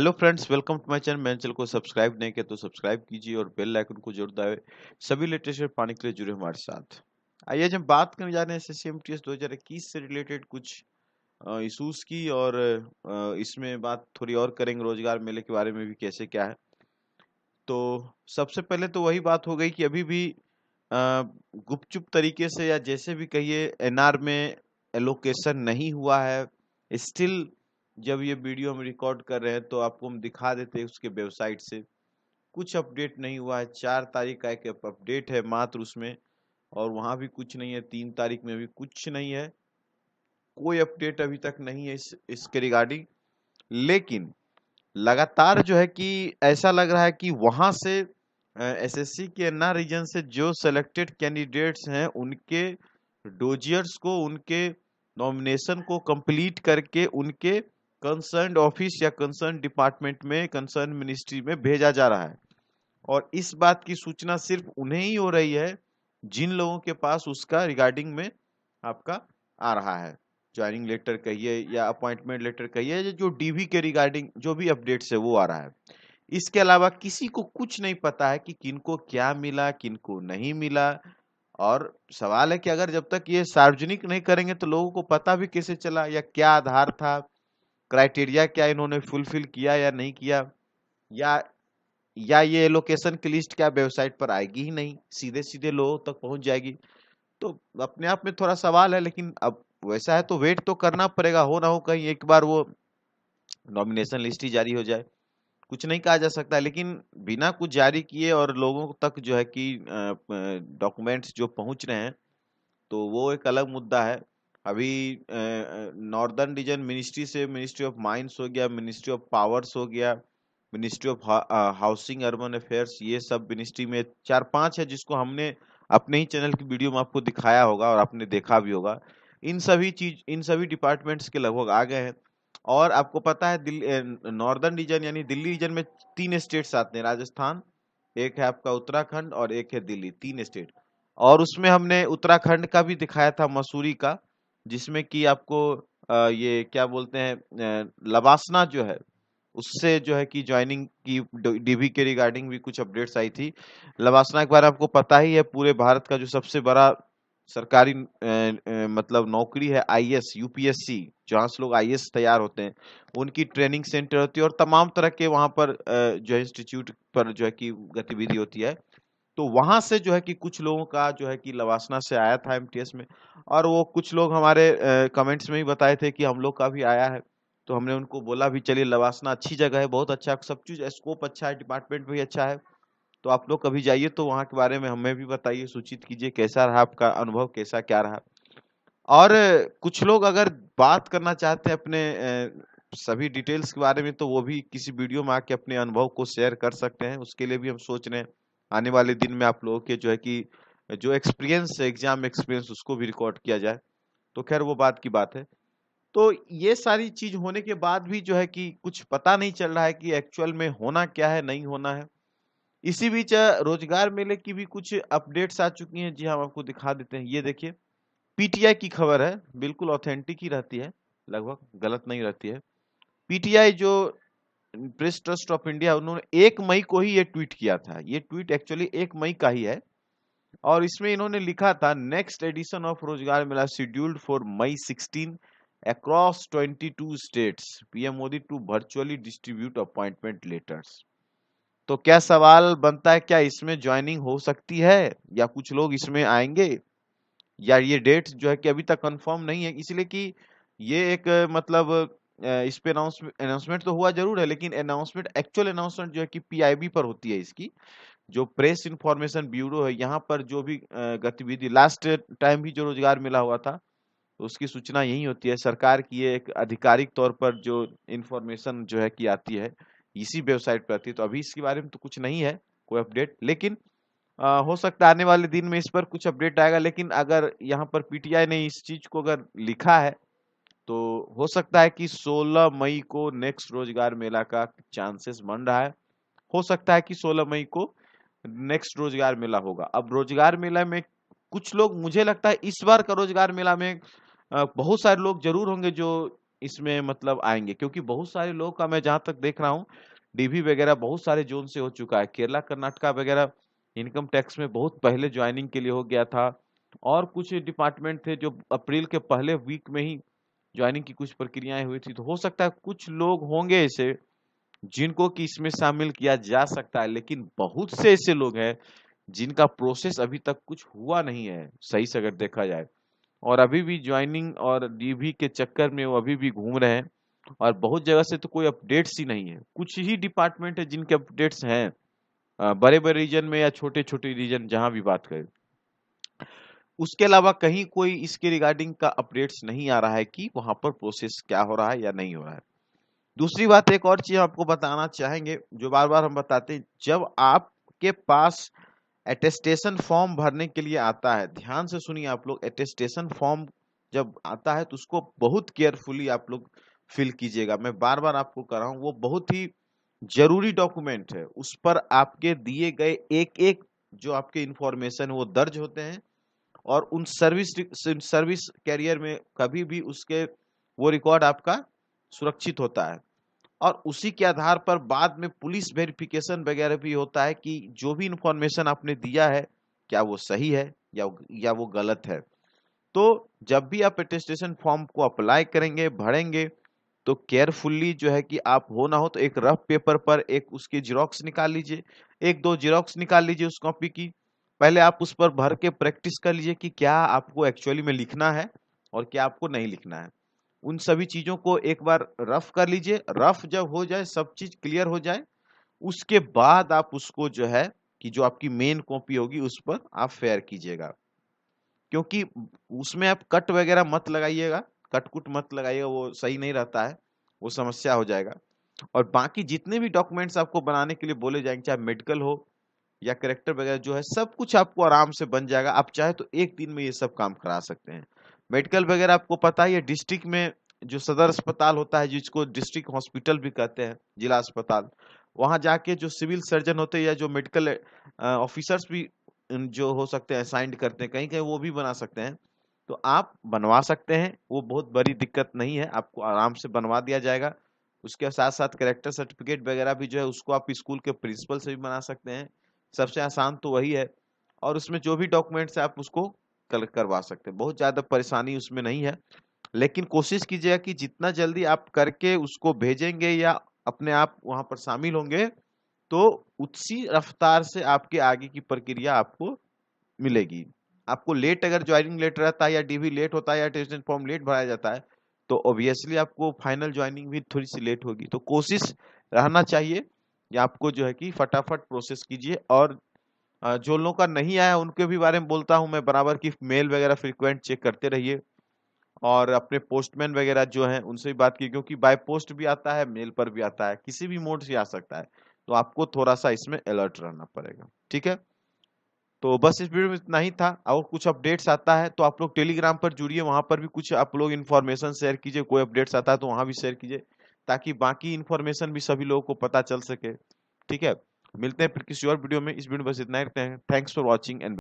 Hello friends, welcome to my channel. मेरे channel को subscribe नहीं किया तो सब्सक्राइब कीजिए और बेल आइकन को जरूर दबाएं। सभी लेटेस्ट पाने के लिए जुड़े हमारे साथ। आइए आज हम बात करने जा रहे हैं एसएससी-एमटीएस 2021 से रिलेटेड कुछ इश्यूज की, और इसमें बात थोड़ी और करेंगे रोजगार मेले के बारे में भी, कैसे क्या है। तो सबसे पहले तो वही बात हो गई कि अभी भी अ, गुपचुप तरीके से या जैसे भी कहिए एनआर में एलोकेशन नहीं हुआ है। स्टिल जब ये वीडियो हम रिकॉर्ड कर रहे हैं तो आपको हम दिखा देते हैं उसके वेबसाइट से कुछ अपडेट नहीं हुआ है। 4 तारीख का एक अपडेट है मात्र उसमें, और वहां भी कुछ नहीं है। 3 तारीख में भी कुछ नहीं है। कोई अपडेट अभी तक नहीं है इसके रिगार्डिंग। लेकिन लगातार जो है कि ऐसा लग रहा है कि वहां से एसएससी के एनआर रीजन से जो सेलेक्टेड कैंडिडेट्स हैं उनके डोजियर्स को, उनके नॉमिनेशन को कंप्लीट करके उनके कंसर्न ऑफिस या कंसर्न डिपार्टमेंट में, कंसर्न मिनिस्ट्री में भेजा जा रहा है। और इस बात की सूचना सिर्फ उन्हें ही हो रही है जिन लोगों के पास उसका रिगार्डिंग में आपका आ रहा है। ज्वाइनिंग लेटर कहिए या अपॉइंटमेंट लेटर कहिए, जो डीवी के रिगार्डिंग जो भी अपडेट्स है वो आ रहा है। इसके अलावा किसी को कुछ नहीं पता है कि किनको क्या मिला, किनको नहीं मिला। और सवाल है कि अगर जब तक ये सार्वजनिक नहीं करेंगे तो लोगों को पता भी कैसे चला, या क्या आधार था, क्राइटेरिया क्या इन्होंने फुलफिल किया या नहीं किया, या ये लोकेशन की लिस्ट क्या वेबसाइट पर आएगी ही नहीं, सीधे सीधे लोगों तक पहुंच जाएगी। तो अपने आप में थोड़ा सवाल है। लेकिन अब वैसा है तो वेट तो करना पड़ेगा, हो ना हो कहीं एक बार वो नॉमिनेशन लिस्ट ही जारी हो जाए। कुछ नहीं कहा जा सकता है। लेकिन बिना कुछ जारी किए और लोगों तक जो है कि डॉक्यूमेंट्स जो पहुंच रहे हैं, तो वो एक अलग मुद्दा है। अभी नॉर्दर्न रीजन मिनिस्ट्री से मिनिस्ट्री ऑफ माइंस हो गया, मिनिस्ट्री ऑफ पावर्स हो गया, ministry of housing urban affairs, ये सब मिनिस्ट्री में 4-5 है जिसको हमने अपने ही चैनल की वीडियो में आपको दिखाया होगा और आपने देखा भी होगा। इन सभी डिपार्टमेंट्स के लगभग आ गए हैं। और आपको पता है दिल्ली नॉर्दर्न रीजन यानी दिल्ली रीजन में 3 स्टेट्स आते हैं, राजस्थान, एक है आपका उत्तराखंड और एक है दिल्ली, 3 स्टेट। और उसमें हमने उत्तराखंड का भी दिखाया था, मसूरी का, जिसमें कि आपको ये क्या बोलते हैं, लवासना जो है उससे जो है कि ज्वाइनिंग की डीवी के रिगार्डिंग भी कुछ अपडेट्स आई थी। लवासना के बारे में आपको पता ही है, पूरे भारत का जो सबसे बड़ा सरकारी मतलब नौकरी है, आईएएस यूपीएससी, जहाँ से लोग आईएएस तैयार होते हैं, उनकी ट्रेनिंग सेंटर होती है। और तमाम तरह के वहाँ पर जो है इंस्टीट्यूट पर जो है कि गतिविधि होती है। तो वहां से जो है कि कुछ लोगों का जो है कि लवासना से आया था एमटीएस में। और वो कुछ लोग हमारे कमेंट्स में ही बताए थे कि हम लोग का भी आया है। तो हमने उनको बोला भी चलिए, लवासना अच्छी जगह है, बहुत अच्छा सब चीज, स्कोप अच्छा है, डिपार्टमेंट भी अच्छा है। तो आप लोग कभी जाइए तो वहाँ के बारे में हमें भी बताइए, सूचित कीजिए कैसा रहा आपका अनुभव, कैसा क्या रहा। और कुछ लोग अगर बात करना चाहते हैं अपने सभी डिटेल्स के बारे में, तो वो भी किसी वीडियो में आके अपने अनुभव को शेयर कर सकते हैं। उसके लिए भी हम सोच रहे हैं आने वाले दिन में आप लोगों के जो है कि जो एक्सपीरियंस है, एग्जाम एक्सपीरियंस, उसको भी रिकॉर्ड किया जाए। तो खैर वो बात की बात है। तो ये सारी चीज होने के बाद भी जो है कि कुछ पता नहीं चल रहा है कि एक्चुअल में होना क्या है, नहीं होना है। इसी बीच रोजगार मेले की भी कुछ अपडेट्स आ चुकी हैं। जी हाँ, हम आपको दिखा देते हैं। ये देखिए, पीटीआई की खबर है, बिल्कुल ऑथेंटिक ही रहती है, लगभग गलत नहीं रहती है। पीटीआई जो प्रेस ट्रस्ट ऑफ इंडिया, उन्होंने 1 मई को ही ये ट्वीट किया था। ये ट्वीट एक्चुअली 1 मई का ही है। और इसमें इन्होंने लिखा था, next edition of Rozgar Mela scheduled for May 16 across 22 states, PM Modi to virtually distribute appointment letters. तो क्या सवाल बनता है, क्या इसमें ज्वाइनिंग हो सकती है, या कुछ लोग इसमें आएंगे, या ये डेट जो है कि अभी तक कंफर्म नहीं है। इसलिए कि ये एक मतलब इस पे अनाउंसमेंट तो हुआ जरूर है, लेकिन अनाउंसमेंट, एक्चुअल अनाउंसमेंट जो है कि पीआईबी पर होती है। इसकी जो प्रेस इंफॉर्मेशन ब्यूरो है, यहाँ पर जो भी गतिविधि, लास्ट टाइम भी जो रोजगार मिला हुआ था, तो उसकी सूचना यही होती है। सरकार की ये एक आधिकारिक तौर पर जो इंफॉर्मेशन जो है कि आती है, इसी वेबसाइट पर आती है। तो अभी इसके बारे में तो कुछ नहीं है, कोई अपडेट। लेकिन हो सकता है आने वाले दिन में इस पर कुछ अपडेट आएगा। लेकिन अगर यहाँ पर पीटीआई ने इस चीज को अगर लिखा है, तो हो सकता है कि 16 मई को नेक्स्ट रोजगार मेला का चांसेस बन रहा है। हो सकता है कि 16 मई को नेक्स्ट रोजगार मेला होगा। अब रोजगार मेला में कुछ लोग, मुझे लगता है इस बार का रोजगार मेला में बहुत सारे लोग जरूर होंगे जो इसमें मतलब आएंगे, क्योंकि बहुत सारे लोग का मैं जहाँ तक देख रहा हूँ डीवी वगैरह बहुत सारे जोन से हो चुका है। केरला कर्नाटका वगैरह इनकम टैक्स में बहुत पहले ज्वाइनिंग के लिए हो गया था, और कुछ डिपार्टमेंट थे जो अप्रैल के पहले वीक में ही ज्वाइनिंग की कुछ प्रक्रियाएं हुई थी। तो हो सकता है कुछ लोग होंगे ऐसे जिनको कि इसमें शामिल किया जा सकता है, लेकिन बहुत से ऐसे लोग हैं जिनका प्रोसेस अभी तक कुछ हुआ नहीं है सही से अगर देखा जाए, और अभी भी ज्वाइनिंग और डीवी के चक्कर में वो अभी भी घूम रहे हैं। और बहुत जगह से तो कोई अपडेट्स ही नहीं है, कुछ ही डिपार्टमेंट है जिनके अपडेट्स हैं, बड़े बड़े रीजन में या छोटे छोटे रीजन जहां भी बात करें। उसके अलावा कहीं कोई इसके रिगार्डिंग का अपडेट्स नहीं आ रहा है कि वहां पर प्रोसेस क्या हो रहा है या नहीं हो रहा है। दूसरी बात, एक और चीज आपको बताना चाहेंगे जो बार बार हम बताते हैं, जब आपके पास अटेस्टेशन फॉर्म भरने के लिए आता है, ध्यान से सुनिए आप लोग, अटेस्टेशन फॉर्म जब आता है तो उसको बहुत केयरफुली आप लोग फिल कीजिएगा। मैं बार बार आपको कह रहा हूँ, वो बहुत ही जरूरी डॉक्यूमेंट है। उस पर आपके दिए गए एक एक जो आपके इंफॉर्मेशन वो दर्ज होते हैं, और उन सर्विस कैरियर में कभी भी उसके वो रिकॉर्ड आपका सुरक्षित होता है। और उसी के आधार पर बाद में पुलिस वेरिफिकेशन वगैरह भी होता है कि जो भी इंफॉर्मेशन आपने दिया है क्या वो सही है या वो गलत है। तो जब भी आप अटेस्टेशन फॉर्म को अप्लाई करेंगे, भरेंगे, तो केयरफुल्ली जो है कि आप हो ना हो तो एक रफ पेपर पर एक उसकी जेरॉक्स निकाल लीजिए, एक दो जेरॉक्स निकाल लीजिए उस कॉपी की। पहले आप उस पर भर के प्रैक्टिस कर लीजिए कि क्या आपको एक्चुअली में लिखना है और क्या आपको नहीं लिखना है। उन सभी चीजों को एक बार रफ कर लीजिए। रफ जब हो जाए, सब चीज क्लियर हो जाए, उसके बाद आप उसको जो है कि जो आपकी मेन कॉपी होगी उस पर आप फेयर कीजिएगा। क्योंकि उसमें आप कट वगैरह मत लगाइएगा, कट कुट मत लगाइएगा, वो सही नहीं रहता है, वो समस्या हो जाएगा। और बाकी जितने भी डॉक्यूमेंट्स आपको बनाने के लिए बोले जाएंगे, चाहे मेडिकल हो या करेक्टर वगैरह, जो है सब कुछ आपको आराम से बन जाएगा। आप चाहे तो एक दिन में ये सब काम करा सकते हैं। मेडिकल वगैरह आपको पता ही है, डिस्ट्रिक्ट में जो सदर अस्पताल होता है जिसको डिस्ट्रिक्ट हॉस्पिटल भी कहते हैं, जिला अस्पताल, वहां जाके जो सिविल सर्जन होते हैं या जो मेडिकल ऑफिसर्स भी जो हो सकते हैं असाइंड करते हैं, कहीं कहीं वो भी बना सकते हैं। तो आप बनवा सकते हैं, वो बहुत बड़ी दिक्कत नहीं है, आपको आराम से बनवा दिया जाएगा। उसके साथ साथ करेक्टर सर्टिफिकेट वगैरह भी जो है उसको आप स्कूल के प्रिंसिपल से भी बना सकते हैं। सबसे आसान तो वही है। और उसमें जो भी डॉक्यूमेंट्स है आप उसको कलेक्ट करवा सकते हैं, बहुत ज्यादा परेशानी उसमें नहीं है। लेकिन कोशिश कीजिएगा कि जितना जल्दी आप करके उसको भेजेंगे या अपने आप वहां पर शामिल होंगे, तो उसी रफ्तार से आपके आगे की प्रक्रिया आपको मिलेगी। आपको लेट अगर ज्वाइनिंग लेट रहता है या डीवी लेट होता है या टेस्टिंग फॉर्म लेट भराया जाता है, तो ऑब्वियसली आपको फाइनल ज्वाइनिंग भी थोड़ी सी लेट होगी। तो कोशिश रहना चाहिए कि आपको जो है कि फटाफट प्रोसेस कीजिए। और जो लोगों का नहीं आया उनके भी बारे में बोलता हूं मैं बराबर, की मेल वगैरह फ्रिक्वेंट चेक करते रहिए, और अपने पोस्टमैन वगैरह जो हैं उनसे भी बात की, क्योंकि बाय पोस्ट भी आता है, मेल पर भी आता है, किसी भी मोड से आ सकता है। तो आपको थोड़ा सा इसमें अलर्ट रहना पड़ेगा। ठीक है, तो बस इस वीडियो में इतना ही था। और कुछ अपडेट्स आता है तो आप लोग टेलीग्राम पर जुड़िए, वहां पर भी कुछ आप लोग इन्फॉर्मेशन शेयर कीजिए, कोई अपडेट्स आता है तो वहां भी शेयर कीजिए, ताकि बाकी इन्फॉर्मेशन भी सभी लोगों को पता चल सके। ठीक है, मिलते हैं फिर किसी और वीडियो में। इस वीडियो में बस इतना ही रखते हैं। Thanks for watching and